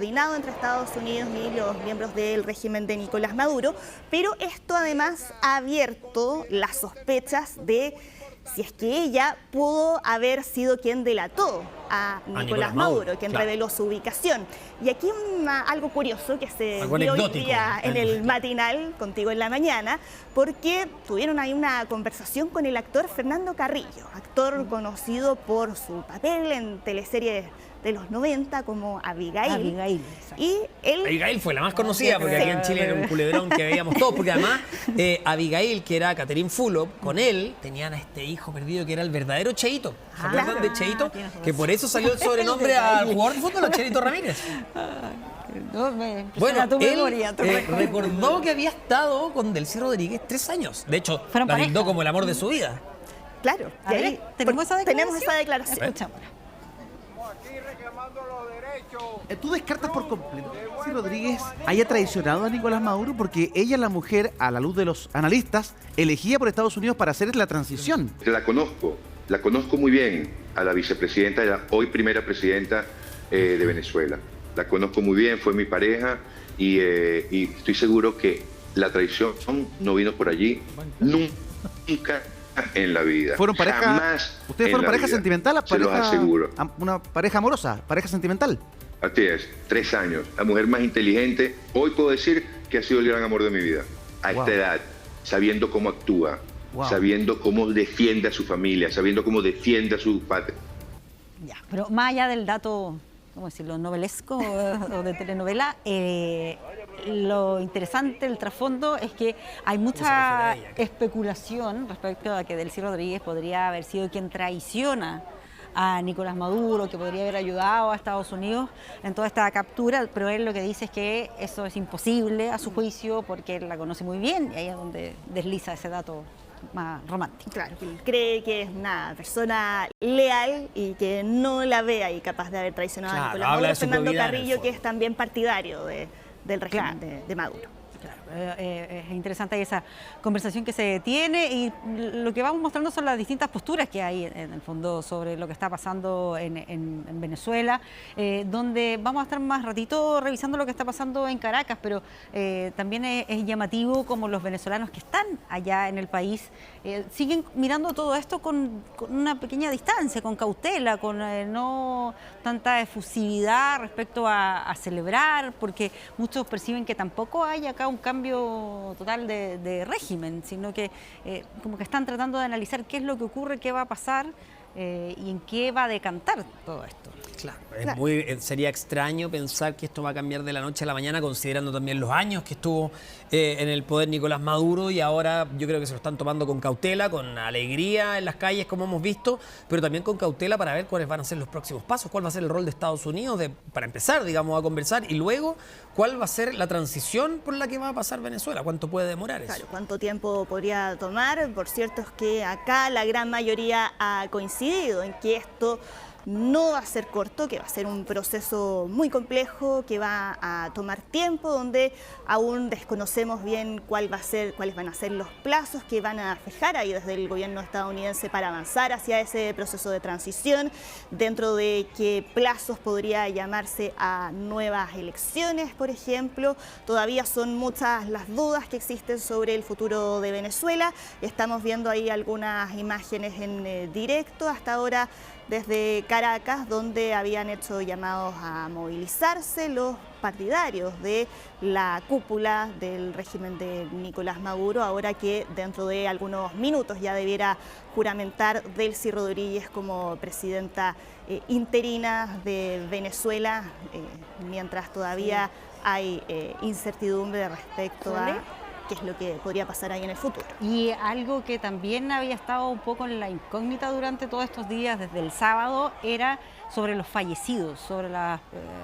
coordinado entre Estados Unidos y los miembros del régimen de Nicolás Maduro, pero esto además ha abierto las sospechas de si es que ella pudo haber sido quien delató a Nicolás Maduro, quien reveló su ubicación. Y aquí algo curioso que se dio hoy día en el matinal, contigo en la mañana, porque tuvieron ahí una conversación con el actor Fernando Carrillo, actor conocido por su papel en teleseries de los 90 como Abigail. Y él... Abigail fue la más conocida porque aquí en Chile era un culebrón que veíamos todos, porque además Abigail, que era Catherine Fulop, con él tenían a este hijo perdido que era el verdadero Cheito. ¿Se acuerdan de Cheito? Que por eso salió el sobrenombre al jugador de fútbol, a Cheito Ramírez. Bueno, él recordó que había estado con Delcy Rodríguez 3 años. De hecho, la brindó como el amor de su vida. Claro. Ver, ¿tenemos esa declaración? Escuchámosla. ¿Tú descartas por completo que Delcy Rodríguez haya traicionado a Nicolás Maduro? Porque ella es la mujer, a la luz de los analistas, elegida por Estados Unidos para hacer la transición. La conozco muy bien a la vicepresidenta, la hoy primera presidenta de Venezuela. La conozco muy bien, fue mi pareja y estoy seguro que la traición no vino por allí nunca en la vida. ¿Fueron pareja? Jamás. ¿Ustedes fueron pareja sentimental? Se los aseguro. ¿Una pareja amorosa? ¿Pareja sentimental? Así es, 3 años. La mujer más inteligente. Hoy puedo decir que ha sido el gran amor de mi vida. A esta edad, sabiendo cómo actúa, sabiendo cómo defiende a su familia, sabiendo cómo defiende a su patria. Ya, pero más allá del dato, ¿cómo decirlo?, novelesco o de telenovela, lo interesante, el trasfondo, es que hay mucha especulación respecto a que Delcy Rodríguez podría haber sido quien traiciona a Nicolás Maduro, que podría haber ayudado a Estados Unidos en toda esta captura, pero él lo que dice es que eso es imposible a su juicio porque él la conoce muy bien y ahí es donde desliza ese dato más romántico. Claro, que él cree que es una persona leal y que no la ve ahí capaz de haber traicionado a Nicolás Maduro. Fernando Carrillo, que es también partidario del régimen de Maduro. Es interesante esa conversación que se tiene y lo que vamos mostrando son las distintas posturas que hay en el fondo sobre lo que está pasando en Venezuela, donde vamos a estar más ratito revisando lo que está pasando en Caracas, pero también es llamativo como los venezolanos que están allá en el país siguen mirando todo esto con una pequeña distancia, con cautela, con no tanta efusividad respecto a celebrar, porque muchos perciben que tampoco hay acá un cambio total de régimen, sino que como que están tratando de analizar qué es lo que ocurre, qué va a pasar y en qué va a decantar todo esto. Claro, sería extraño pensar que esto va a cambiar de la noche a la mañana, considerando también los años que estuvo en el poder Nicolás Maduro, y ahora yo creo que se lo están tomando con cautela, con alegría en las calles, como hemos visto, pero también con cautela para ver cuáles van a ser los próximos pasos, cuál va a ser el rol de Estados Unidos para empezar, digamos, a conversar, y luego cuál va a ser la transición por la que va a pasar Venezuela, cuánto puede demorar eso. Claro, cuánto tiempo podría tomar. Por cierto es que acá la gran mayoría ha coincidido en que esto no va a ser corto, que va a ser un proceso muy complejo, que va a tomar tiempo, donde aún desconocemos bien cuáles van a ser los plazos que van a fijar ahí desde el gobierno estadounidense para avanzar hacia ese proceso de transición, dentro de qué plazos podría llamarse a nuevas elecciones, por ejemplo. Todavía son muchas las dudas que existen sobre el futuro de Venezuela. Estamos viendo ahí algunas imágenes en directo hasta ahora desde Caracas, donde habían hecho llamados a movilizarse los partidarios de la cúpula del régimen de Nicolás Maduro, ahora que dentro de algunos minutos ya debiera juramentar Delcy Rodríguez como presidenta interina de Venezuela, mientras todavía hay incertidumbre respecto a qué es lo que podría pasar ahí en el futuro. Y algo que también había estado un poco en la incógnita durante todos estos días, desde el sábado, era sobre los fallecidos, sobre las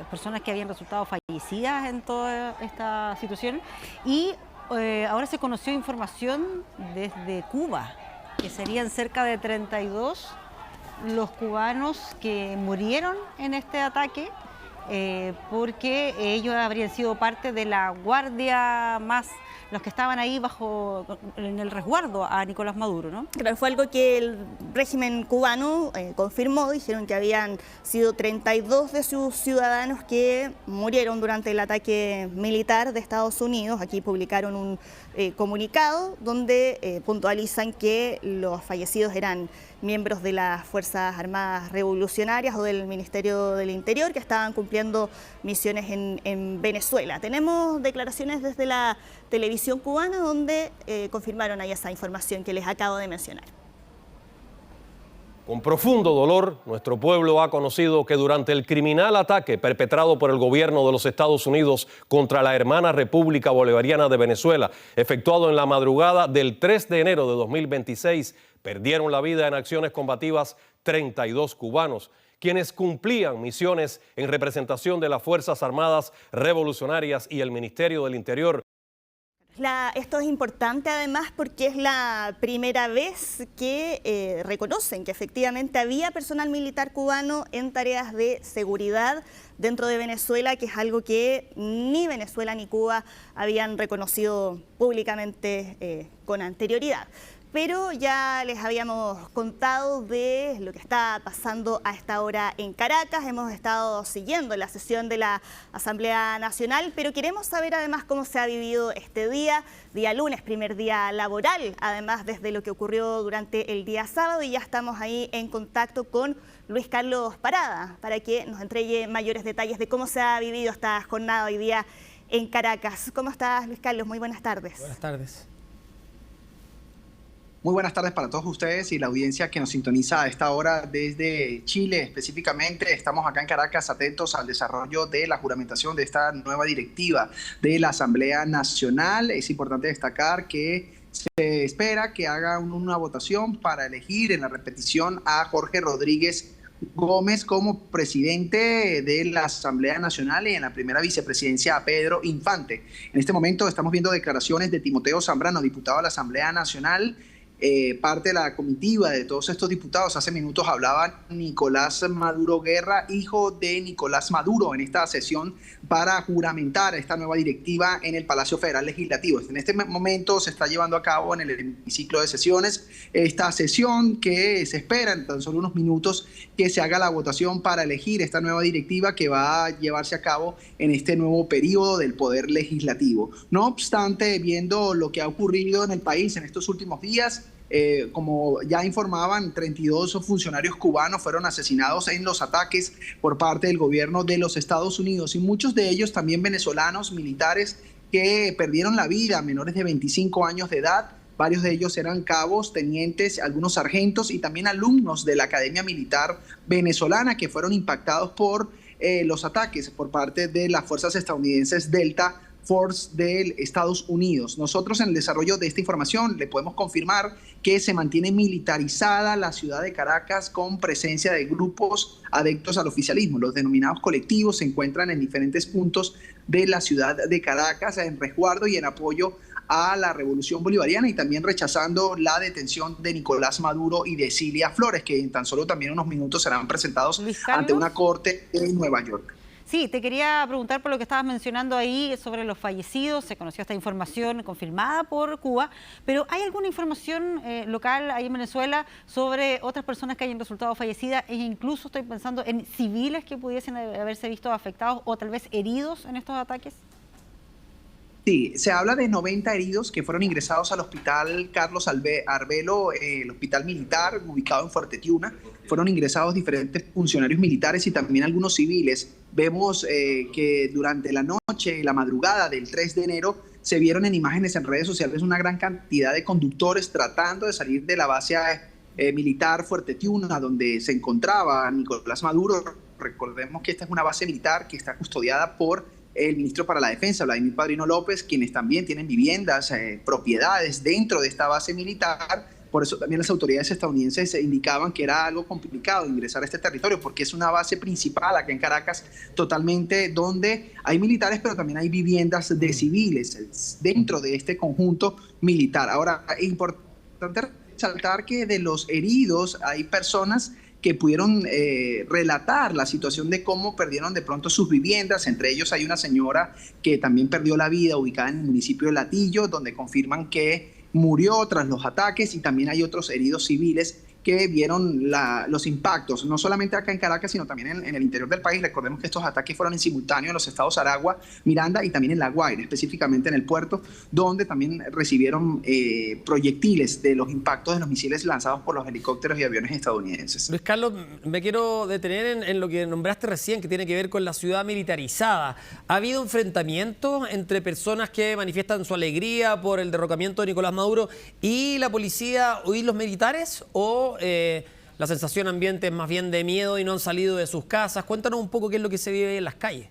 personas que habían resultado fallecidas en toda esta situación. Y ahora se conoció información desde Cuba, que serían cerca de 32 los cubanos que murieron en este ataque porque ellos habrían sido parte de la guardia más, los que estaban ahí en el resguardo a Nicolás Maduro, ¿no? Claro, fue algo que el régimen cubano confirmó. Dijeron que habían sido 32 de sus ciudadanos que murieron durante el ataque militar de Estados Unidos. Aquí publicaron un comunicado donde puntualizan que los fallecidos eran miembros de las Fuerzas Armadas Revolucionarias o del Ministerio del Interior que estaban cumpliendo misiones en Venezuela. Tenemos declaraciones desde la televisión cubana donde confirmaron ahí esa información que les acabo de mencionar. Con profundo dolor, nuestro pueblo ha conocido que durante el criminal ataque perpetrado por el gobierno de los Estados Unidos contra la hermana República Bolivariana de Venezuela, efectuado en la madrugada del 3 de enero de 2026, perdieron la vida en acciones combativas 32 cubanos, quienes cumplían misiones en representación de las Fuerzas Armadas Revolucionarias y el Ministerio del Interior. Esto es importante además porque es la primera vez que reconocen que efectivamente había personal militar cubano en tareas de seguridad dentro de Venezuela, que es algo que ni Venezuela ni Cuba habían reconocido públicamente con anterioridad. Pero ya les habíamos contado de lo que está pasando a esta hora en Caracas. Hemos estado siguiendo la sesión de la Asamblea Nacional, pero queremos saber además cómo se ha vivido este día lunes, primer día laboral, además desde lo que ocurrió durante el día sábado, y ya estamos ahí en contacto con Luis Carlos Parada para que nos entregue mayores detalles de cómo se ha vivido esta jornada hoy día en Caracas. ¿Cómo estás, Luis Carlos? Muy buenas tardes. Buenas tardes. Muy buenas tardes para todos ustedes y la audiencia que nos sintoniza a esta hora desde Chile. Específicamente estamos acá en Caracas atentos al desarrollo de la juramentación de esta nueva directiva de la Asamblea Nacional. Es importante destacar que se espera que haga una votación para elegir en la repetición a Jorge Rodríguez Gómez como presidente de la Asamblea Nacional y en la primera vicepresidencia a Pedro Infante. En este momento estamos viendo declaraciones de Timoteo Zambrano, diputado de la Asamblea Nacional. Parte de la comitiva de todos estos diputados. Hace minutos hablaba Nicolás Maduro Guerra, hijo de Nicolás Maduro, en esta sesión para juramentar esta nueva directiva en el Palacio Federal Legislativo. En este momento se está llevando a cabo en el hemiciclo de sesiones esta sesión que se espera en tan solo unos minutos que se haga la votación para elegir esta nueva directiva que va a llevarse a cabo en este nuevo periodo del Poder Legislativo. No obstante, viendo lo que ha ocurrido en el país en estos últimos días, como ya informaban, 32 funcionarios cubanos fueron asesinados en los ataques por parte del gobierno de los Estados Unidos y muchos de ellos también venezolanos militares que perdieron la vida, menores de 25 años de edad. Varios de ellos eran cabos, tenientes, algunos sargentos y también alumnos de la Academia Militar Venezolana que fueron impactados por los ataques por parte de las fuerzas estadounidenses Delta Force de Estados Unidos. Nosotros en el desarrollo de esta información le podemos confirmar que se mantiene militarizada la ciudad de Caracas con presencia de grupos adeptos al oficialismo. Los denominados colectivos se encuentran en diferentes puntos de la ciudad de Caracas en resguardo y en apoyo a la Revolución Bolivariana y también rechazando la detención de Nicolás Maduro y de Cilia Flores, que en tan solo también unos minutos serán presentados ante una corte en Nueva York. Sí, te quería preguntar por lo que estabas mencionando ahí sobre los fallecidos. Se conoció esta información confirmada por Cuba, pero ¿hay alguna información local ahí en Venezuela sobre otras personas que hayan resultado fallecidas e incluso estoy pensando en civiles que pudiesen haberse visto afectados o tal vez heridos en estos ataques? Sí, se habla de 90 heridos que fueron ingresados al hospital Carlos Arbelo, el hospital militar ubicado en Fuerte Tiuna. Fueron ingresados diferentes funcionarios militares y también algunos civiles. Vemos que durante la noche y la madrugada del 3 de enero se vieron en imágenes en redes sociales una gran cantidad de conductores tratando de salir de la base militar Fuerte Tiuna, donde se encontraba Nicolás Maduro. Recordemos que esta es una base militar que está custodiada por el ministro para la Defensa, Vladimir Padrino López, quienes también tienen viviendas, propiedades dentro de esta base militar. Por eso también las autoridades estadounidenses indicaban que era algo complicado ingresar a este territorio, porque es una base principal acá en Caracas, totalmente donde hay militares, pero también hay viviendas de civiles dentro de este conjunto militar. Ahora, es importante resaltar que de los heridos hay personas que pudieron relatar la situación de cómo perdieron de pronto sus viviendas. Entre ellos hay una señora que también perdió la vida ubicada en el municipio de Latillo, donde confirman que murió tras los ataques, y también hay otros heridos civiles que vieron los impactos, no solamente acá en Caracas, sino también en el interior del país. Recordemos que estos ataques fueron en simultáneo en los estados Aragua, Miranda y también en La Guaira, específicamente en el puerto, donde también recibieron proyectiles de los impactos de los misiles lanzados por los helicópteros y aviones estadounidenses. Luis Carlos, me quiero detener en lo que nombraste recién, que tiene que ver con la ciudad militarizada. ¿Ha habido enfrentamientos entre personas que manifiestan su alegría por el derrocamiento de Nicolás Maduro y la policía y los militares? ¿O la sensación ambiente es más bien de miedo y no han salido de sus casas? Cuéntanos un poco qué es lo que se vive en las calles.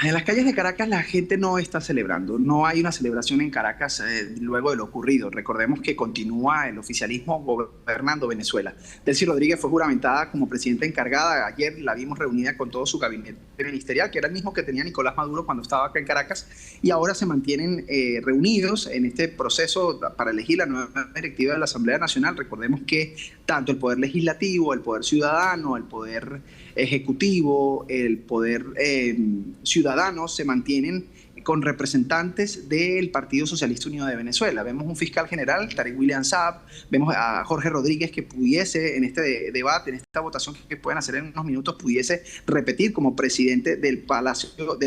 En las calles de Caracas la gente no está celebrando, no hay una celebración en Caracas luego de lo ocurrido. Recordemos que continúa el oficialismo gobernando Venezuela. Delcy Rodríguez fue juramentada como presidenta encargada. Ayer la vimos reunida con todo su gabinete ministerial, que era el mismo que tenía Nicolás Maduro cuando estaba acá en Caracas, y ahora se mantienen reunidos en este proceso para elegir la nueva directiva de la Asamblea Nacional. Recordemos que tanto el Poder Legislativo, el Poder Ciudadano, el Poder Ejecutivo, el Poder Ciudadano se mantienen con representantes del Partido Socialista Unido de Venezuela. Vemos un fiscal general, Tarek William Saab, vemos a Jorge Rodríguez, que pudiese en este debate, en esta votación que pueden hacer en unos minutos, pudiese repetir como presidente del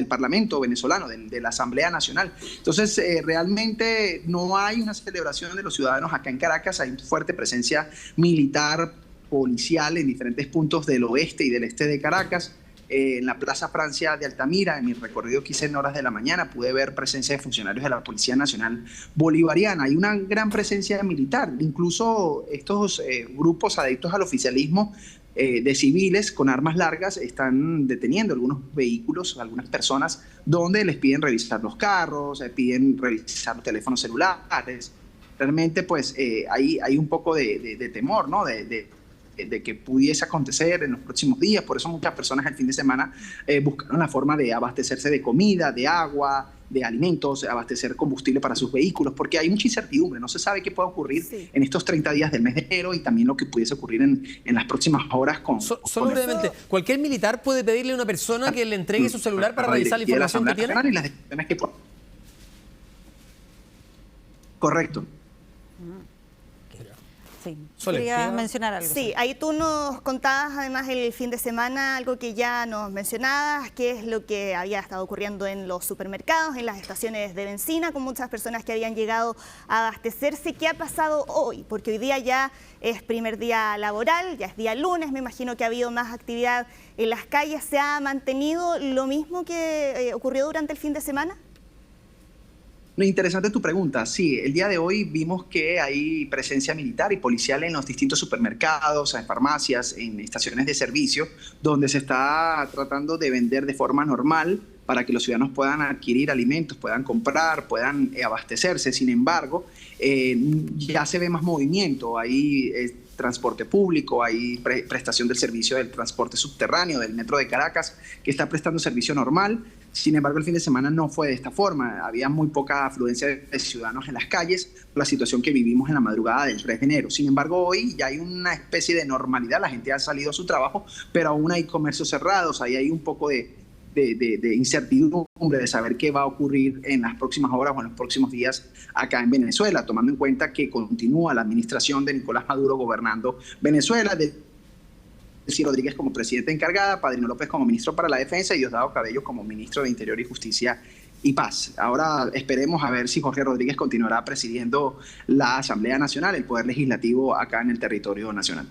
Parlamento venezolano, de la Asamblea Nacional. Entonces, realmente no hay una celebración de los ciudadanos acá en Caracas. Hay fuerte presencia militar, policial en diferentes puntos del oeste y del este de Caracas. En la Plaza Francia de Altamira, en mi recorrido que hice en horas de la mañana, pude ver presencia de funcionarios de la Policía Nacional Bolivariana. Hay una gran presencia militar, incluso estos grupos adictos al oficialismo de civiles con armas largas están deteniendo algunos vehículos, algunas personas, donde les piden revisar los carros, piden revisar los teléfonos celulares. Realmente pues hay un poco de temor, ¿no? De que pudiese acontecer en los próximos días. Por eso muchas personas el fin de semana buscaron la forma de abastecerse de comida, de agua, de alimentos, abastecer combustible para sus vehículos, porque hay mucha incertidumbre. No se sabe qué puede ocurrir en estos 30 días del mes de enero, y también lo que pudiese ocurrir en las próximas horas Solo brevemente, ¿cualquier militar puede pedirle a una persona que le entregue su celular para revisar la información que tiene? Y las decisiones que... Correcto. Sí. Sole, Quería mencionar algo. Sí, ahí tú nos contabas además el fin de semana algo que ya nos mencionabas, que es lo que había estado ocurriendo en los supermercados, en las estaciones de bencina, con muchas personas que habían llegado a abastecerse. ¿Qué ha pasado hoy? Porque hoy día ya es primer día laboral, ya es día lunes, me imagino que ha habido más actividad en las calles. ¿Se ha mantenido lo mismo que ocurrió durante el fin de semana? Interesante tu pregunta. Sí, el día de hoy vimos que hay presencia militar y policial en los distintos supermercados, en farmacias, en estaciones de servicio, donde se está tratando de vender de forma normal para que los ciudadanos puedan adquirir alimentos, puedan comprar, puedan abastecerse. Sin embargo, ya se ve más movimiento. Hay transporte público, hay prestación del servicio del transporte subterráneo, del metro de Caracas, que está prestando servicio normal. Sin embargo, el fin de semana no fue de esta forma. Había muy poca afluencia de ciudadanos en las calles, por la situación que vivimos en la madrugada del 3 de enero. Sin embargo, hoy ya hay una especie de normalidad. La gente ha salido a su trabajo, pero aún hay comercios cerrados. Ahí hay un poco de incertidumbre de saber qué va a ocurrir en las próximas horas o en los próximos días acá en Venezuela, tomando en cuenta que continúa la administración de Nicolás Maduro gobernando Venezuela, Delcy Rodríguez como presidenta encargada, Padrino López como ministro para la Defensa y Diosdado Cabello como ministro de Interior y Justicia y Paz. Ahora esperemos a ver si Jorge Rodríguez continuará presidiendo la Asamblea Nacional, el Poder Legislativo acá en el territorio nacional.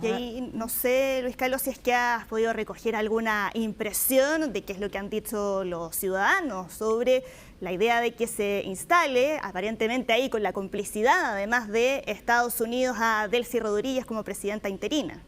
Y ahí, no sé, Luis Carlos, si es que has podido recoger alguna impresión de qué es lo que han dicho los ciudadanos sobre la idea de que se instale, aparentemente ahí con la complicidad, además de Estados Unidos, a Delcy Rodríguez como presidenta interina.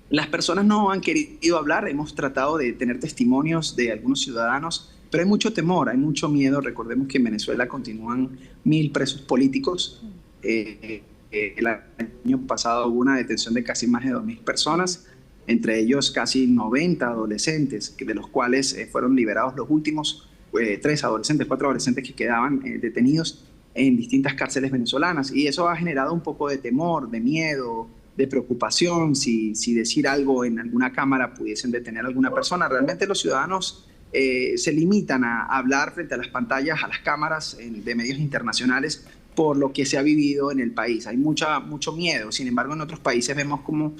Las personas no han querido hablar, hemos tratado de tener testimonios de algunos ciudadanos, pero hay mucho temor, hay mucho miedo. Recordemos que en Venezuela continúan 1000 presos políticos. El año pasado hubo una detención de casi más de 2000 personas, entre ellos casi 90 adolescentes, de los cuales fueron liberados los últimos 4 adolescentes que quedaban detenidos en distintas cárceles venezolanas. Y eso ha generado un poco de temor, de miedo, preocupación, si decir algo en alguna cámara pudiesen detener a alguna persona. Realmente los ciudadanos se limitan a hablar frente a las pantallas, a las cámaras de medios internacionales, por lo que se ha vivido en el país. Hay mucho miedo. Sin embargo, en otros países vemos como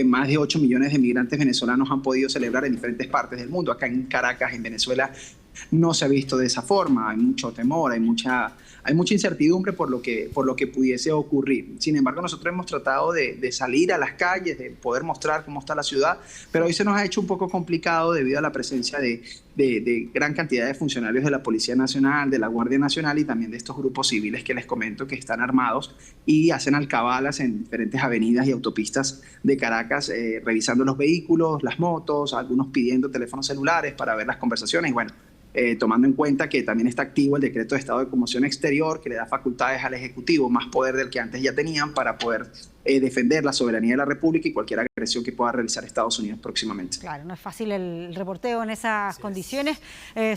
más de 8 millones de migrantes venezolanos han podido celebrar en diferentes partes del mundo. Acá en Caracas, en Venezuela, no se ha visto de esa forma. Hay mucho temor, hay mucha incertidumbre por lo que pudiese ocurrir. Sin embargo, nosotros hemos tratado de salir a las calles, de poder mostrar cómo está la ciudad, pero hoy se nos ha hecho un poco complicado debido a la presencia de gran cantidad de funcionarios de la Policía Nacional, de la Guardia Nacional y también de estos grupos civiles que les comento que están armados y hacen alcabalas en diferentes avenidas y autopistas de Caracas, revisando los vehículos, las motos, algunos pidiendo teléfonos celulares para ver las conversaciones. Y bueno, tomando en cuenta que también está activo el decreto de estado de conmoción exterior, que le da facultades al Ejecutivo, más poder del que antes ya tenían para poder defender la soberanía de la República y cualquier agresión que pueda realizar Estados Unidos próximamente. Claro, no es fácil el reporteo en esas condiciones.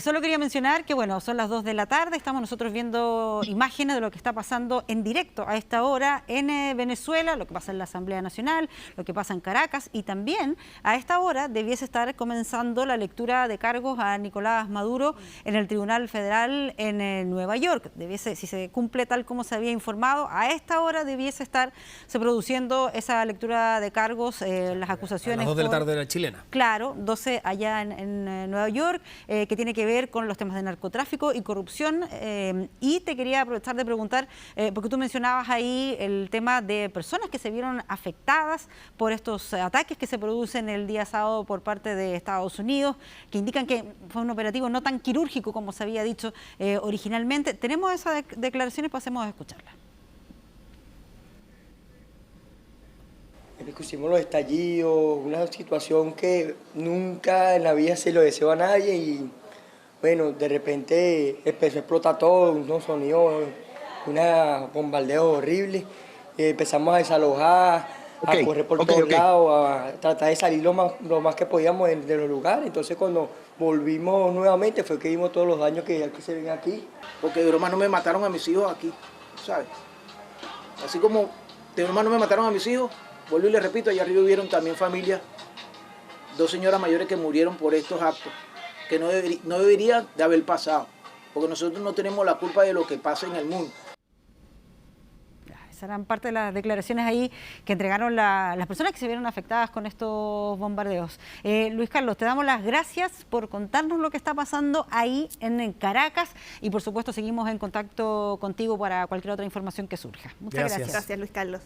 Solo quería mencionar que, bueno, son las 2 de la tarde, estamos nosotros viendo imágenes de lo que está pasando en directo a esta hora en Venezuela, lo que pasa en la Asamblea Nacional, lo que pasa en Caracas, y también a esta hora debiese estar comenzando la lectura de cargos a Nicolás Maduro en el Tribunal Federal en Nueva York. Debiese, si se cumple tal como se había informado, a esta hora debiese estarse produciendo esa lectura de cargos, las acusaciones. A las 2 de la tarde de la chilena. Claro, 12 allá en Nueva York, que tiene que ver con los temas de narcotráfico y corrupción. Y te quería aprovechar de preguntar, porque tú mencionabas ahí el tema de personas que se vieron afectadas por estos ataques que se producen el día sábado por parte de Estados Unidos, que indican que fue un operativo no tan quirúrgico como se había dicho originalmente. Tenemos esas declaraciones, pasemos a escucharlas. Discutimos los estallidos, una situación que nunca en la vida se lo deseó a nadie y bueno, de repente empezó a explotar todo, unos sonidos, un bombardeo horrible, empezamos a desalojar, a correr por todos lados, a tratar de salir lo más que podíamos de los lugares. Entonces cuando volvimos nuevamente fue que vimos todos los daños que se ven aquí. Porque de broma no me mataron a mis hijos aquí, ¿sabes? Así como de broma no me mataron a mis hijos, vuelvo y les repito, allá arriba hubieron también familias, 2 señoras mayores que murieron por estos actos, que no deberían de haber pasado, porque nosotros no tenemos la culpa de lo que pasa en el mundo. Serán parte de las declaraciones ahí que entregaron las personas que se vieron afectadas con estos bombardeos. Luis Carlos, te damos las gracias por contarnos lo que está pasando ahí en Caracas y por supuesto seguimos en contacto contigo para cualquier otra información que surja. Muchas gracias. Gracias, Luis Carlos.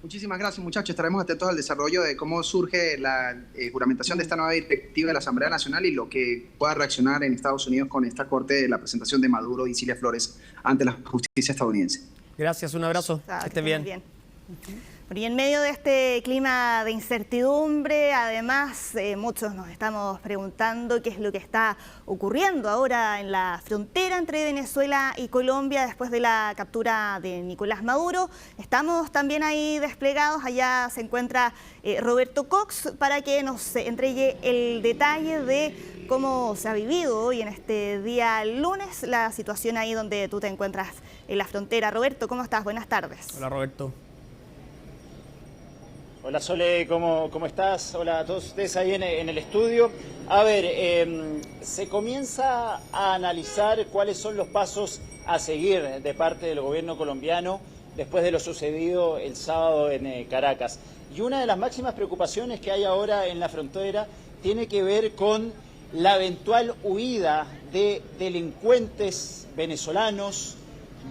Muchísimas gracias, muchachos. Estaremos atentos al desarrollo de cómo surge la juramentación de esta nueva directiva de la Asamblea Nacional y lo que pueda reaccionar en Estados Unidos con esta corte de la presentación de Maduro y Cilia Flores ante la justicia estadounidense. Gracias, un abrazo. Que esté bien. Y en medio de este clima de incertidumbre, además, muchos nos estamos preguntando qué es lo que está ocurriendo ahora en la frontera entre Venezuela y Colombia después de la captura de Nicolás Maduro. Estamos también ahí desplegados, allá se encuentra Roberto Cox para que nos entregue el detalle de cómo se ha vivido hoy en este día lunes la situación ahí donde tú te encuentras en la frontera. Roberto, ¿cómo estás? Buenas tardes. Hola, Roberto. Hola Sole, ¿cómo estás? Hola a todos ustedes ahí en el estudio. A ver, se comienza a analizar cuáles son los pasos a seguir de parte del gobierno colombiano después de lo sucedido el sábado en Caracas. Y una de las máximas preocupaciones que hay ahora en la frontera tiene que ver con la eventual huida de delincuentes venezolanos,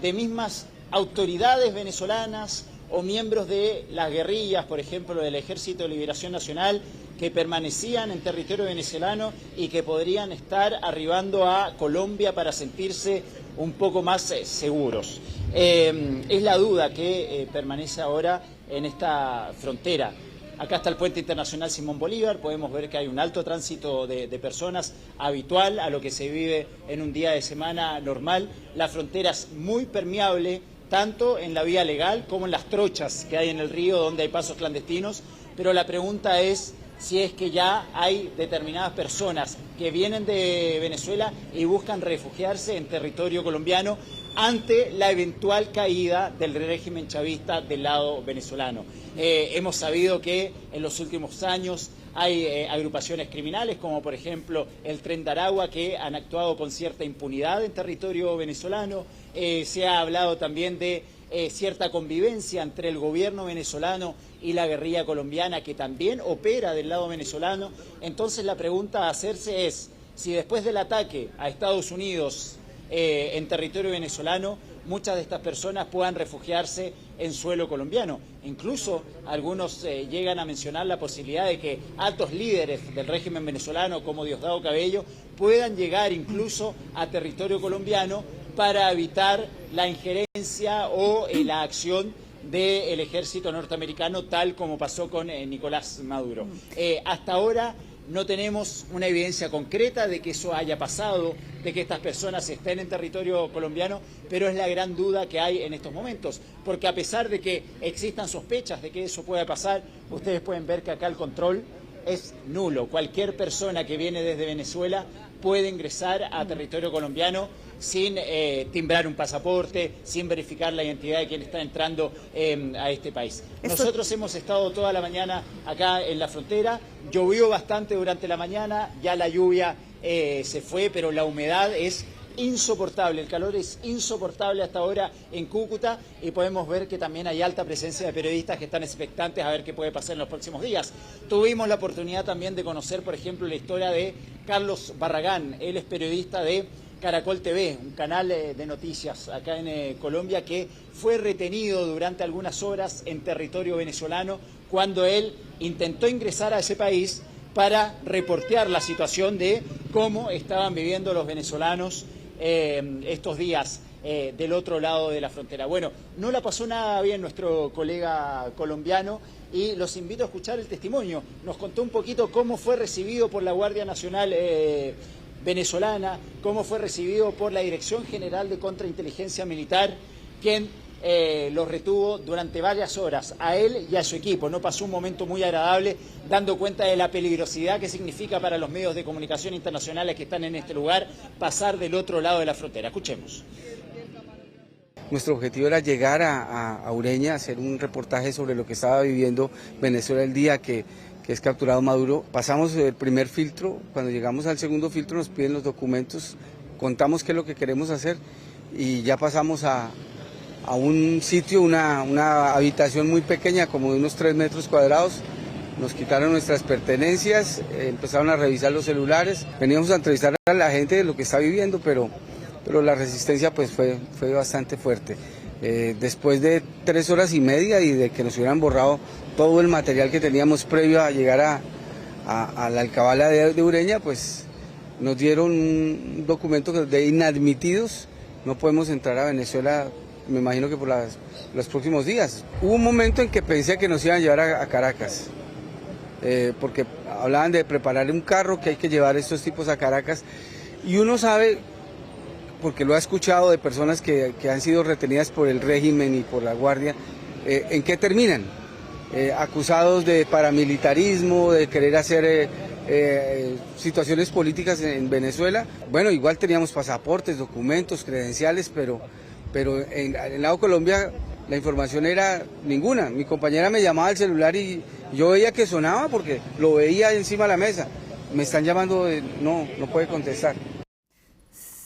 de mismas autoridades venezolanas, o miembros de las guerrillas, por ejemplo, del Ejército de Liberación Nacional, que permanecían en territorio venezolano y que podrían estar arribando a Colombia para sentirse un poco más seguros. Es la duda que permanece ahora en esta frontera. Acá está el puente internacional Simón Bolívar, podemos ver que hay un alto tránsito de personas habitual a lo que se vive en un día de semana normal. La frontera es muy permeable, tanto en la vía legal como en las trochas que hay en el río donde hay pasos clandestinos, pero la pregunta es si es que ya hay determinadas personas que vienen de Venezuela y buscan refugiarse en territorio colombiano ante la eventual caída del régimen chavista del lado venezolano. Hemos sabido que en los últimos años hay agrupaciones criminales, como por ejemplo el Tren de Aragua, que han actuado con cierta impunidad en territorio venezolano. Se ha hablado también de cierta convivencia entre el gobierno venezolano y la guerrilla colombiana, que también opera del lado venezolano. Entonces la pregunta a hacerse es si después del ataque a Estados Unidos en territorio venezolano, muchas de estas personas puedan refugiarse en suelo colombiano. Incluso algunos llegan a mencionar la posibilidad de que altos líderes del régimen venezolano, como Diosdado Cabello, puedan llegar incluso a territorio colombiano para evitar la injerencia o la acción del ejército norteamericano, tal como pasó con Nicolás Maduro. Hasta ahora no tenemos una evidencia concreta de que eso haya pasado, de que estas personas estén en territorio colombiano, pero es la gran duda que hay en estos momentos, porque a pesar de que existan sospechas de que eso pueda pasar, ustedes pueden ver que acá el control es nulo. Cualquier persona que viene desde Venezuela puede ingresar a territorio colombiano sin timbrar un pasaporte, sin verificar la identidad de quien está entrando a este país. Nosotros hemos estado toda la mañana acá en la frontera, llovió bastante durante la mañana, ya la lluvia se fue, pero la humedad es insoportable, el calor es insoportable hasta ahora en Cúcuta, y podemos ver que también hay alta presencia de periodistas que están expectantes a ver qué puede pasar en los próximos días. Tuvimos la oportunidad también de conocer, por ejemplo, la historia de Carlos Barragán. Él es periodista de Caracol TV, un canal de noticias acá en Colombia, que fue retenido durante algunas horas en territorio venezolano cuando él intentó ingresar a ese país para reportear la situación de cómo estaban viviendo los venezolanos estos días del otro lado de la frontera. Bueno, no la pasó nada bien nuestro colega colombiano, y los invito a escuchar el testimonio. Nos contó un poquito cómo fue recibido por la Guardia Nacional venezolana, cómo fue recibido por la Dirección General de Contrainteligencia Militar, quien los retuvo durante varias horas, a él y a su equipo. No pasó un momento muy agradable, dando cuenta de la peligrosidad que significa para los medios de comunicación internacionales que están en este lugar pasar del otro lado de la frontera. Escuchemos. Nuestro objetivo era llegar a Ureña, hacer un reportaje sobre lo que estaba viviendo Venezuela el día que es capturado Maduro. Pasamos el primer filtro, cuando llegamos al segundo filtro nos piden los documentos, contamos qué es lo que queremos hacer, y ya pasamos a un sitio, una habitación muy pequeña, como de unos 3 metros cuadrados. Nos quitaron nuestras pertenencias, empezaron a revisar los celulares. Veníamos a entrevistar a la gente de lo que está viviendo, pero la resistencia pues fue bastante fuerte. Después de 3 horas y media y de que nos hubieran borrado todo el material que teníamos previo a llegar a la alcabala de Ureña, pues nos dieron un documento de inadmitidos. No podemos entrar a Venezuela, me imagino que por los próximos días. Hubo un momento en que pensé que nos iban a llevar a Caracas, porque hablaban de preparar un carro, que hay que llevar a estos tipos a Caracas, y uno sabe, porque lo ha escuchado de personas que han sido retenidas por el régimen y por la Guardia, en qué terminan, acusados de paramilitarismo, de querer hacer situaciones políticas en Venezuela. Bueno, igual teníamos pasaportes, documentos, credenciales, pero en el lado de Colombia la información era ninguna. Mi compañera me llamaba al celular y yo veía que sonaba porque lo veía encima de la mesa. Me están llamando, no puede contestar.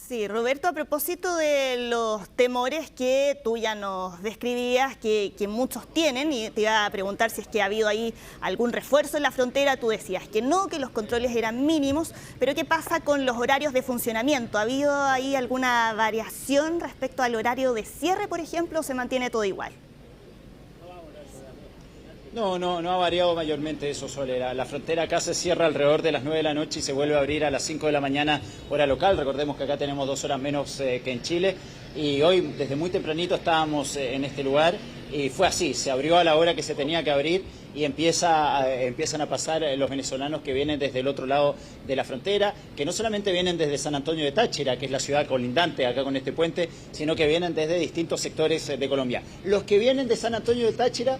Sí, Roberto, a propósito de los temores que tú ya nos describías, que muchos tienen, y te iba a preguntar si es que ha habido ahí algún refuerzo en la frontera. Tú decías que no, que los controles eran mínimos, pero ¿qué pasa con los horarios de funcionamiento? ¿Ha habido ahí alguna variación respecto al horario de cierre, por ejemplo, o se mantiene todo igual? No ha variado mayormente eso, Sole. La frontera acá se cierra alrededor de las 9 de la noche y se vuelve a abrir a las 5 de la mañana, hora local. Recordemos que acá tenemos 2 horas menos que en Chile, y hoy desde muy tempranito estábamos en este lugar y fue así, se abrió a la hora que se tenía que abrir y empiezan a pasar los venezolanos que vienen desde el otro lado de la frontera, que no solamente vienen desde San Antonio de Táchira, que es la ciudad colindante acá con este puente, sino que vienen desde distintos sectores de Colombia. Los que vienen de San Antonio de Táchira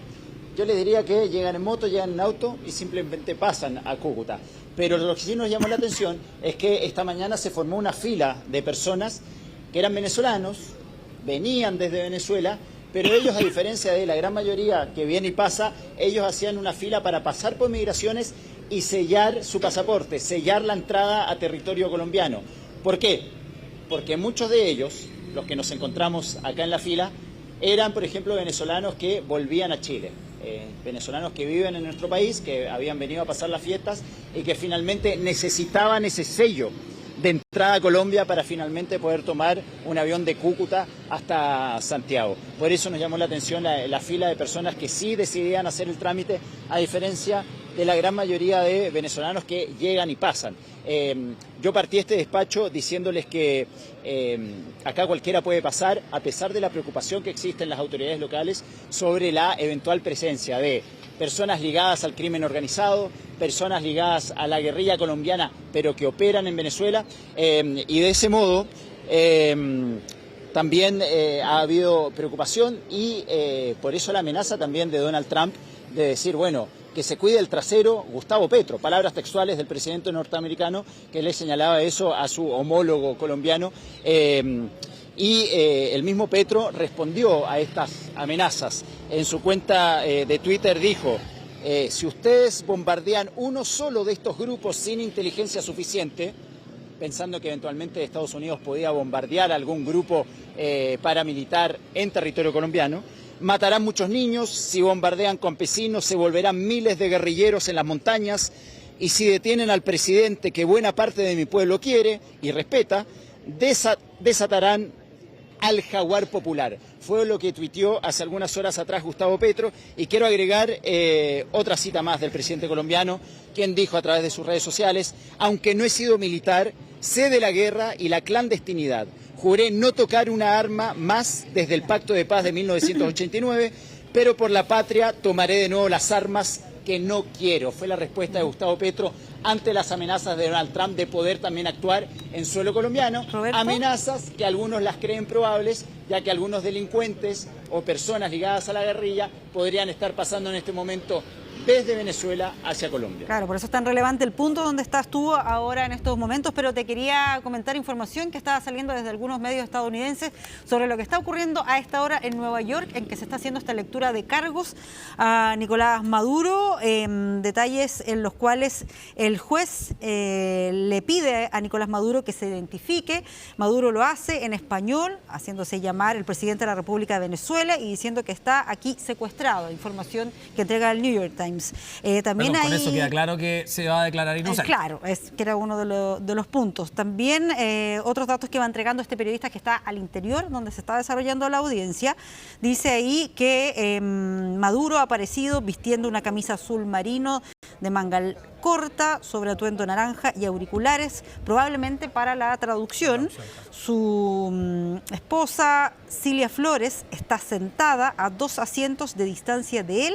yo les diría que llegan en moto, llegan en auto y simplemente pasan a Cúcuta. Pero lo que sí nos llamó la atención es que esta mañana se formó una fila de personas que eran venezolanos, venían desde Venezuela, pero ellos, a diferencia de la gran mayoría que viene y pasa, ellos hacían una fila para pasar por migraciones y sellar su pasaporte, sellar la entrada a territorio colombiano. ¿Por qué? Porque muchos de ellos, los que nos encontramos acá en la fila, eran, por ejemplo, venezolanos que volvían a Chile. Venezolanos que viven en nuestro país, que habían venido a pasar las fiestas y que finalmente necesitaban ese sello de entrada a Colombia para finalmente poder tomar un avión de Cúcuta hasta Santiago. Por eso nos llamó la atención la fila de personas que sí decidían hacer el trámite, a diferencia de la gran mayoría de venezolanos que llegan y pasan. Yo partí este despacho diciéndoles que acá cualquiera puede pasar, a pesar de la preocupación que existe en las autoridades locales sobre la eventual presencia de personas ligadas al crimen organizado, personas ligadas a la guerrilla colombiana, pero que operan en Venezuela, y de ese modo también ha habido preocupación y por eso la amenaza también de Donald Trump de decir, bueno, que se cuide el trasero Gustavo Petro, palabras textuales del presidente norteamericano que le señalaba eso a su homólogo colombiano. El mismo Petro respondió a estas amenazas. En su cuenta de Twitter dijo, si ustedes bombardean uno solo de estos grupos sin inteligencia suficiente, pensando que eventualmente Estados Unidos podía bombardear algún grupo paramilitar en territorio colombiano, matarán muchos niños, si bombardean campesinos se volverán miles de guerrilleros en las montañas, y si detienen al presidente que buena parte de mi pueblo quiere y respeta, desatarán al jaguar popular. Fue lo que tuiteó hace algunas horas atrás Gustavo Petro, y quiero agregar otra cita más del presidente colombiano, quien dijo a través de sus redes sociales, aunque no he sido militar, sé de la guerra y la clandestinidad. Juré no tocar una arma más desde el Pacto de Paz de 1989, pero por la patria tomaré de nuevo las armas que no quiero. Fue la respuesta de Gustavo Petro ante las amenazas de Donald Trump de poder también actuar en suelo colombiano. ¿Roberto? Amenazas que algunos las creen probables, ya que algunos delincuentes o personas ligadas a la guerrilla podrían estar pasando en este momento desde Venezuela hacia Colombia. Claro, por eso es tan relevante el punto donde estás tú ahora en estos momentos, pero te quería comentar información que estaba saliendo desde algunos medios estadounidenses sobre lo que está ocurriendo a esta hora en Nueva York, en que se está haciendo esta lectura de cargos a Nicolás Maduro, detalles en los cuales el juez le pide a Nicolás Maduro que se identifique. Maduro lo hace en español, haciéndose llamar el presidente de la República de Venezuela y diciendo que está aquí secuestrado, información que entrega el New York Times. También con eso queda claro que se va a declarar inocente. Claro, que era uno de los puntos. También otros datos que va entregando este periodista que está al interior, donde se está desarrollando la audiencia, dice ahí que Maduro ha aparecido vistiendo una camisa azul marino de manga corta, sobre atuendo naranja y auriculares, probablemente para la traducción. Su esposa, Cilia Flores, está sentada a 2 asientos de distancia de él,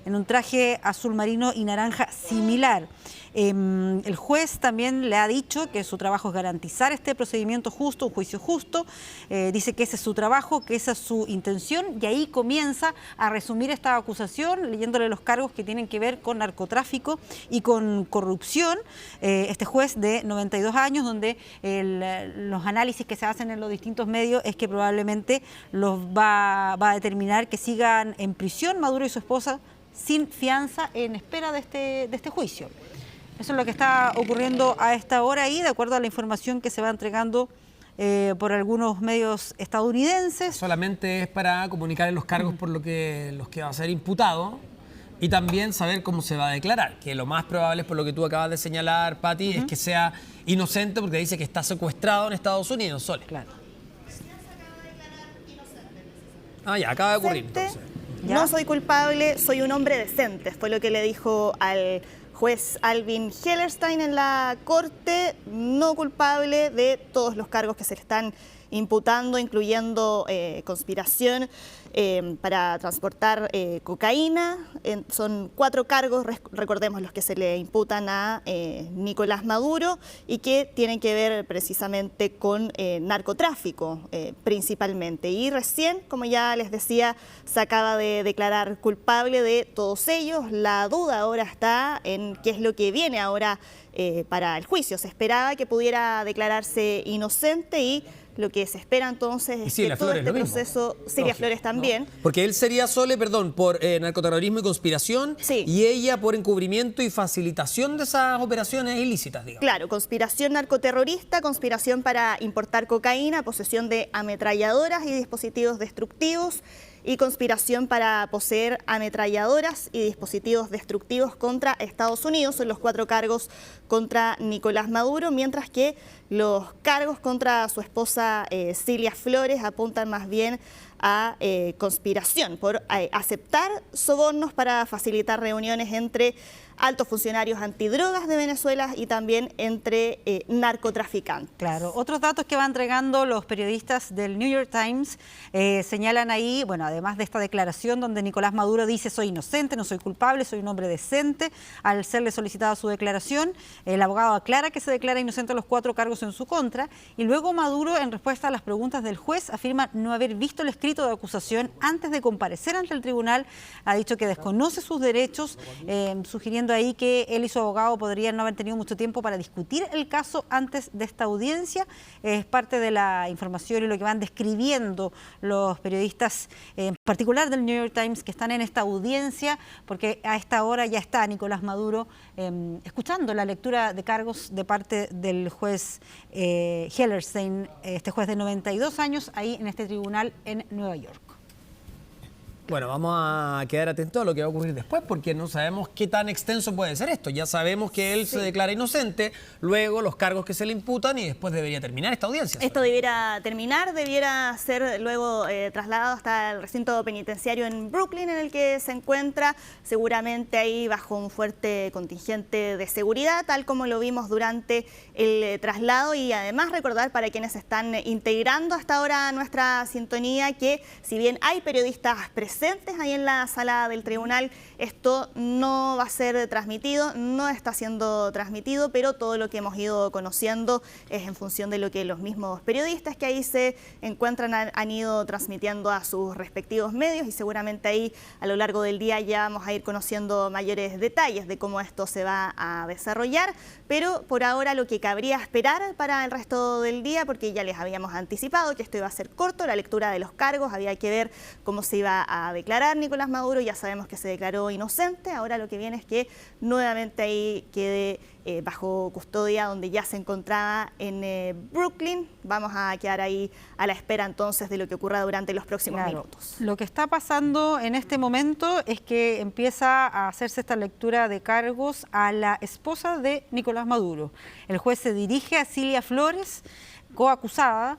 en un traje azul marino y naranja similar. El juez también le ha dicho que su trabajo es garantizar este procedimiento justo, un juicio justo. Dice que ese es su trabajo, que esa es su intención, y ahí comienza a resumir esta acusación, leyéndole los cargos que tienen que ver con narcotráfico y con corrupción. Este juez de 92 años, donde los análisis que se hacen en los distintos medios es que probablemente los va a determinar que sigan en prisión Maduro y su esposa sin fianza en espera de este juicio. Eso es lo que está ocurriendo a esta hora y de acuerdo a la información que se va entregando por algunos medios estadounidenses. Solamente es para comunicar los cargos por los que va a ser imputado y también saber cómo se va a declarar, que lo más probable es, por lo que tú acabas de señalar, Pati, es que sea inocente, porque dice que está secuestrado en Estados Unidos, Sole. Claro. Ya, acaba de ocurrir entonces. ¿Ya? No soy culpable, soy un hombre decente, fue lo que le dijo al juez Alvin Hellerstein en la corte, no culpable de todos los cargos que se le están imputando, incluyendo conspiración para transportar cocaína. Son 4 cargos, recordemos, los que se le imputan a Nicolás Maduro y que tienen que ver precisamente con narcotráfico principalmente. Y recién, como ya les decía, se acaba de declarar culpable de todos ellos. La duda ahora está en qué es lo que viene ahora para el juicio. Se esperaba que pudiera declararse inocente y lo que se espera entonces es que todo este proceso, Cilia Flores también. Porque él sería Sole, perdón, por narcoterrorismo y conspiración, y ella por encubrimiento y facilitación de esas operaciones ilícitas, digamos. Claro, conspiración narcoterrorista, conspiración para importar cocaína, posesión de ametralladoras y dispositivos destructivos, y conspiración para poseer ametralladoras y dispositivos destructivos contra Estados Unidos. Son los 4 cargos contra Nicolás Maduro, mientras que los cargos contra su esposa Cilia Flores apuntan más bien a conspiración por aceptar sobornos para facilitar reuniones entre altos funcionarios antidrogas de Venezuela y también entre narcotraficantes. Claro, otros datos que van entregando los periodistas del New York Times señalan ahí, bueno, además de esta declaración donde Nicolás Maduro dice soy inocente, no soy culpable, soy un hombre decente, al serle solicitada su declaración, el abogado aclara que se declara inocente a los 4 cargos en su contra, y luego Maduro, en respuesta a las preguntas del juez, afirma no haber visto el escrito de acusación antes de comparecer ante el tribunal, ha dicho que desconoce sus derechos, sugiriendo ahí que él y su abogado podrían no haber tenido mucho tiempo para discutir el caso antes de esta audiencia. Es parte de la información y lo que van describiendo los periodistas, en particular del New York Times, que están en esta audiencia, porque a esta hora ya está Nicolás Maduro escuchando la lectura de cargos de parte del juez Hellerstein, este juez de 92 años, ahí en este tribunal en Nueva York. Bueno, vamos a quedar atentos a lo que va a ocurrir después, porque no sabemos qué tan extenso puede ser esto. Ya sabemos que él se declara inocente, luego los cargos que se le imputan y después debería terminar esta audiencia. Esto debiera terminar, debiera ser luego trasladado hasta el recinto penitenciario en Brooklyn, en el que se encuentra, seguramente ahí bajo un fuerte contingente de seguridad, tal como lo vimos durante el traslado. Y además recordar para quienes están integrando hasta ahora nuestra sintonía que si bien hay periodistas presentes ahí en la sala del tribunal, esto no va a ser transmitido, no está siendo transmitido, pero todo lo que hemos ido conociendo es en función de lo que los mismos periodistas que ahí se encuentran han ido transmitiendo a sus respectivos medios, y seguramente ahí a lo largo del día ya vamos a ir conociendo mayores detalles de cómo esto se va a desarrollar, pero por ahora lo que cabría esperar para el resto del día, porque ya les habíamos anticipado que esto iba a ser corto, la lectura de los cargos, había que ver cómo se iba a declarar Nicolás Maduro, ya sabemos que se declaró inocente, ahora lo que viene es que nuevamente ahí quede bajo custodia donde ya se encontraba en Brooklyn. Vamos a quedar ahí a la espera entonces de lo que ocurra durante los próximos minutos. Lo que está pasando en este momento es que empieza a hacerse esta lectura de cargos a la esposa de Nicolás Maduro. El juez se dirige a Cilia Flores, coacusada,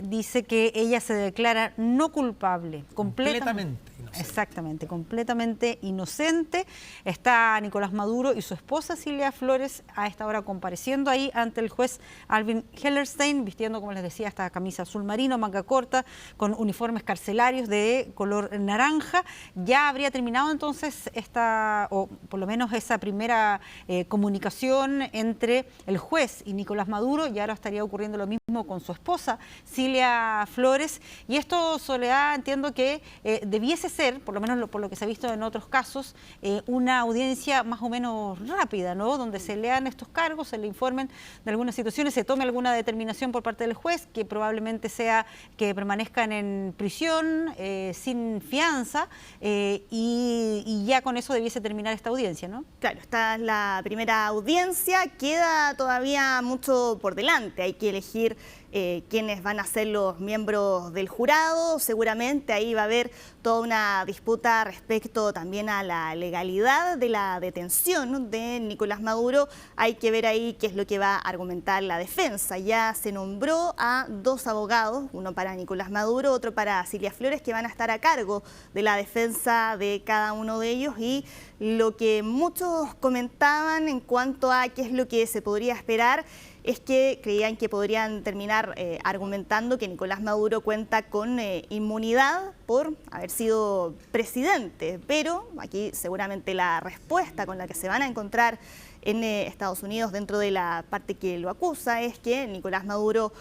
dice que ella se declara no culpable, completamente inocente. Exactamente, completamente inocente. Está Nicolás Maduro y su esposa Cilia Flores a esta hora compareciendo ahí ante el juez Alvin Hellerstein, vistiendo, como les decía, esta camisa azul marino, manga corta, con uniformes carcelarios de color naranja. Ya habría terminado entonces esta, o por lo menos esa primera comunicación entre el juez y Nicolás Maduro, y ahora estaría ocurriendo lo mismo con su esposa Cilia Flores, y esto, Soledad, entiendo que debiese ser, por lo menos por lo que se ha visto en otros casos, una audiencia más o menos rápida, ¿no? Donde se lean estos cargos, se le informen de algunas situaciones, se tome alguna determinación por parte del juez, que probablemente sea que permanezcan en prisión sin fianza, y ya con eso debiese terminar esta audiencia, ¿no? Claro, esta es la primera audiencia, queda todavía mucho por delante, hay que elegir quiénes van a ser los miembros del jurado, seguramente ahí va a haber toda una disputa respecto también a la legalidad de la detención de Nicolás Maduro, hay que ver ahí qué es lo que va a argumentar la defensa. Ya se nombró a 2 abogados, uno para Nicolás Maduro, otro para Cilia Flores, que van a estar a cargo de la defensa de cada uno de ellos, y lo que muchos comentaban en cuanto a qué es lo que se podría esperar es que creían que podrían terminar argumentando que Nicolás Maduro cuenta con inmunidad por haber sido presidente. Pero aquí seguramente la respuesta con la que se van a encontrar en Estados Unidos dentro de la parte que lo acusa es que Nicolás Maduro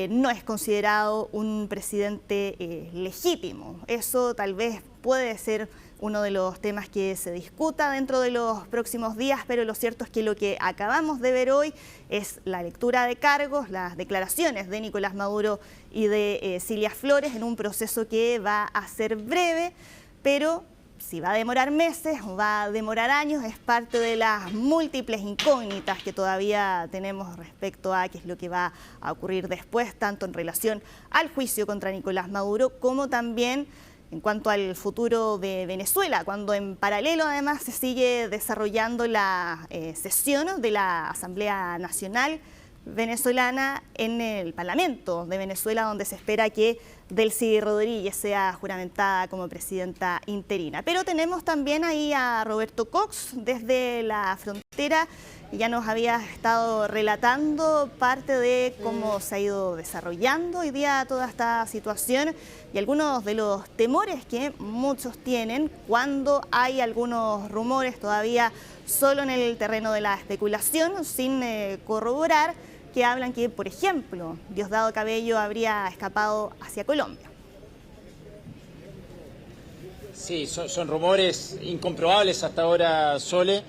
no es considerado un presidente legítimo. Eso tal vez puede ser uno de los temas que se discuta dentro de los próximos días, pero lo cierto es que lo que acabamos de ver hoy es la lectura de cargos, las declaraciones de Nicolás Maduro y de Cilia Flores en un proceso que va a ser breve, pero si va a demorar meses o va a demorar años, es parte de las múltiples incógnitas que todavía tenemos respecto a qué es lo que va a ocurrir después, tanto en relación al juicio contra Nicolás Maduro como también en cuanto al futuro de Venezuela, cuando en paralelo además se sigue desarrollando la sesión de la Asamblea Nacional venezolana en el Parlamento de Venezuela, donde se espera que Delcy Rodríguez sea juramentada como presidenta interina. Pero tenemos también ahí a Roberto Cox desde la frontera, y ya nos había estado relatando parte de cómo se ha ido desarrollando hoy día toda esta situación y algunos de los temores que muchos tienen cuando hay algunos rumores todavía solo en el terreno de la especulación, sin corroborar, que hablan que, por ejemplo, Diosdado Cabello habría escapado hacia Colombia. Sí, son rumores incomprobables hasta ahora, Sole,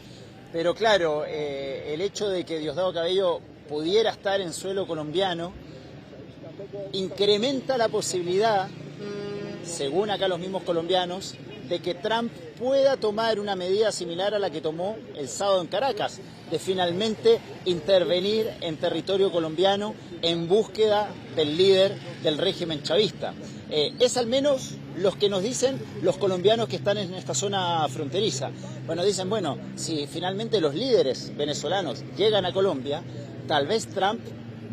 pero claro, el hecho de que Diosdado Cabello pudiera estar en suelo colombiano incrementa la posibilidad, según acá los mismos colombianos, de que Trump pueda tomar una medida similar a la que tomó el sábado en Caracas, de finalmente intervenir en territorio colombiano en búsqueda del líder del régimen chavista. Es al menos los que nos dicen los colombianos que están en esta zona fronteriza. Bueno, dicen, bueno, si finalmente los líderes venezolanos llegan a Colombia, tal vez Trump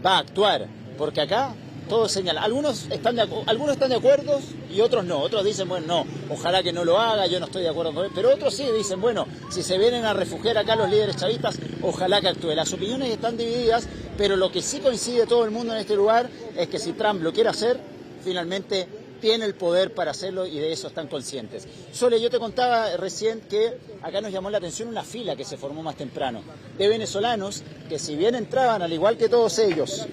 va a actuar, porque acá todo señala. Algunos están de acuerdo y otros no. Otros dicen, bueno, no, ojalá que no lo haga, yo no estoy de acuerdo con él. Pero otros sí dicen, bueno, si se vienen a refugiar acá los líderes chavistas, ojalá que actúe. Las opiniones están divididas, pero lo que sí coincide todo el mundo en este lugar es que si Trump lo quiere hacer, finalmente tiene el poder para hacerlo y de eso están conscientes. Sole, yo te contaba recién que acá nos llamó la atención una fila que se formó más temprano de venezolanos que, si bien entraban al igual que todos ellos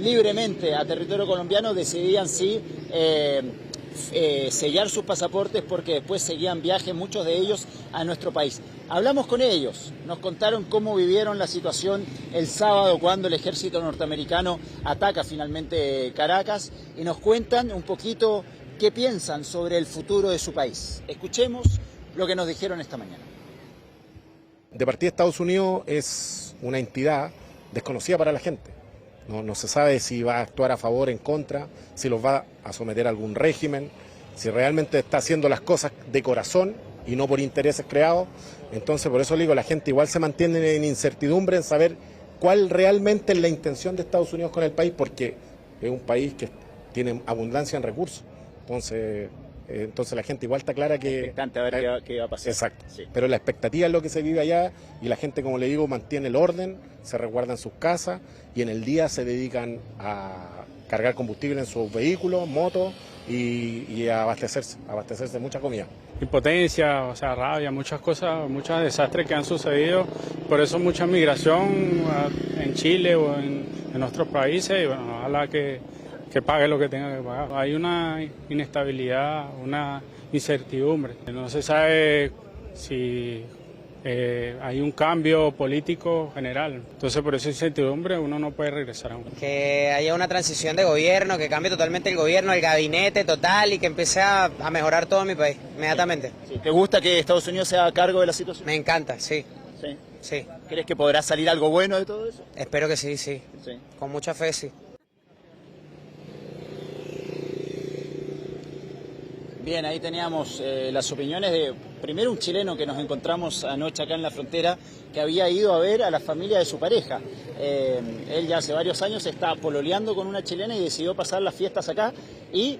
libremente a territorio colombiano, decidían sí sellar sus pasaportes porque después seguían viaje, muchos de ellos, a nuestro país. Hablamos con ellos, nos contaron cómo vivieron la situación el sábado cuando el ejército norteamericano ataca finalmente Caracas y nos cuentan un poquito qué piensan sobre el futuro de su país. Escuchemos lo que nos dijeron esta mañana. De partida, Estados Unidos es una entidad desconocida para la gente. No se sabe si va a actuar a favor, en contra, si los va a someter a algún régimen, si realmente está haciendo las cosas de corazón y no por intereses creados. Entonces, por eso le digo, la gente igual se mantiene en incertidumbre en saber cuál realmente es la intención de Estados Unidos con el país, porque es un país que tiene abundancia en recursos. Entonces la gente igual está clara que... Expectante a ver qué va a pasar. Exacto. Sí. Pero la expectativa es lo que se vive allá y la gente, como le digo, mantiene el orden, se resguarda en sus casas y en el día se dedican a cargar combustible en sus vehículos, motos y a abastecerse de mucha comida. Impotencia, o sea, rabia, muchas cosas, muchos desastres que han sucedido, por eso mucha migración en Chile o en otros países y bueno, ojalá que pague lo que tenga que pagar. Hay una inestabilidad, una incertidumbre. No se sabe si hay un cambio político general. Entonces, por esa incertidumbre uno no puede regresar aún. Que haya una transición de gobierno, que cambie totalmente el gobierno, el gabinete total y que empiece a mejorar todo mi país inmediatamente. Sí. ¿Te gusta que Estados Unidos se haga cargo de la situación? Me encanta, sí. ¿Sí? Sí. ¿Crees que podrá salir algo bueno de todo eso? Espero que sí, sí. Con mucha fe, sí. Bien, ahí teníamos las opiniones de, primero, un chileno que nos encontramos anoche acá en la frontera, que había ido a ver a la familia de su pareja. Él ya hace varios años está pololeando con una chilena y decidió pasar las fiestas acá y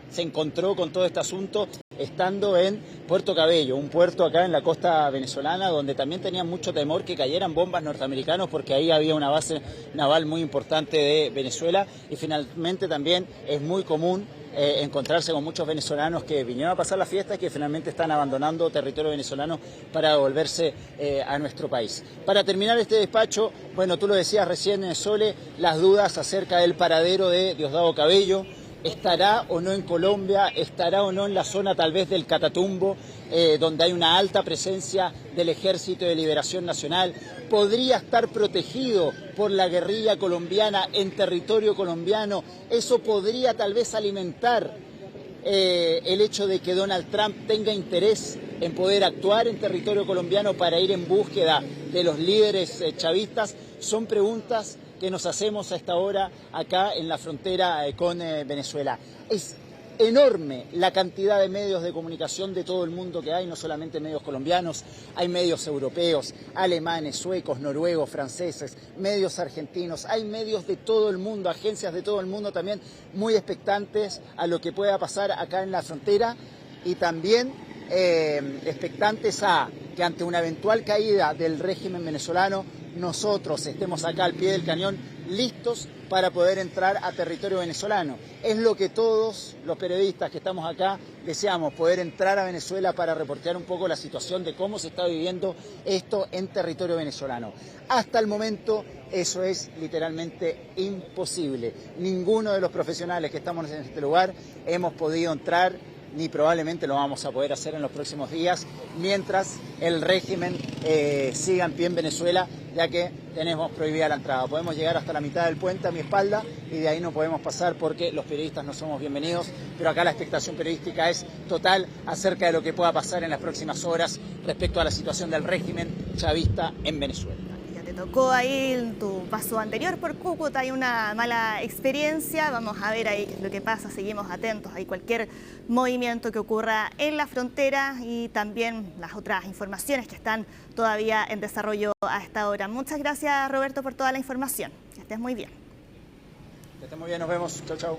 se encontró con todo este asunto estando en Puerto Cabello, un puerto acá en la costa venezolana, donde también tenían mucho temor que cayeran bombas norteamericanos, porque ahí había una base naval muy importante de Venezuela, y finalmente también es muy común encontrarse con muchos venezolanos que vinieron a pasar la fiesta y que finalmente están abandonando territorio venezolano para devolverse a nuestro país. Para terminar este despacho, bueno, tú lo decías recién, Sole, las dudas acerca del paradero de Diosdado Cabello. ¿Estará o no en Colombia? ¿Estará o no en la zona tal vez del Catatumbo, donde hay una alta presencia del Ejército de Liberación Nacional? ¿Podría estar protegido por la guerrilla colombiana en territorio colombiano? ¿Eso podría tal vez alimentar el hecho de que Donald Trump tenga interés en poder actuar en territorio colombiano para ir en búsqueda de los líderes chavistas? Son preguntas que nos hacemos a esta hora acá en la frontera con Venezuela. Es enorme la cantidad de medios de comunicación de todo el mundo que hay, no solamente medios colombianos, hay medios europeos, alemanes, suecos, noruegos, franceses, medios argentinos, hay medios de todo el mundo, agencias de todo el mundo también muy expectantes a lo que pueda pasar acá en la frontera, y también expectantes a que ante una eventual caída del régimen venezolano nosotros estemos acá al pie del cañón listos para poder entrar a territorio venezolano. Es lo que todos los periodistas que estamos acá deseamos, poder entrar a Venezuela para reportear un poco la situación de cómo se está viviendo esto en territorio venezolano. Hasta el momento eso es literalmente imposible. Ninguno de los profesionales que estamos en este lugar hemos podido entrar, ni probablemente lo vamos a poder hacer en los próximos días, mientras el régimen siga en pie en Venezuela, ya que tenemos prohibida la entrada. Podemos llegar hasta la mitad del puente a mi espalda y de ahí no podemos pasar porque los periodistas no somos bienvenidos, pero acá la expectación periodística es total acerca de lo que pueda pasar en las próximas horas respecto a la situación del régimen chavista en Venezuela. Tocó ahí en tu paso anterior por Cúcuta, hay una mala experiencia, vamos a ver ahí qué es lo que pasa, seguimos atentos a cualquier movimiento que ocurra en la frontera y también las otras informaciones que están todavía en desarrollo a esta hora. Muchas gracias, Roberto, por toda la información. Que estés muy bien. Que estés muy bien, nos vemos. Chau, chau.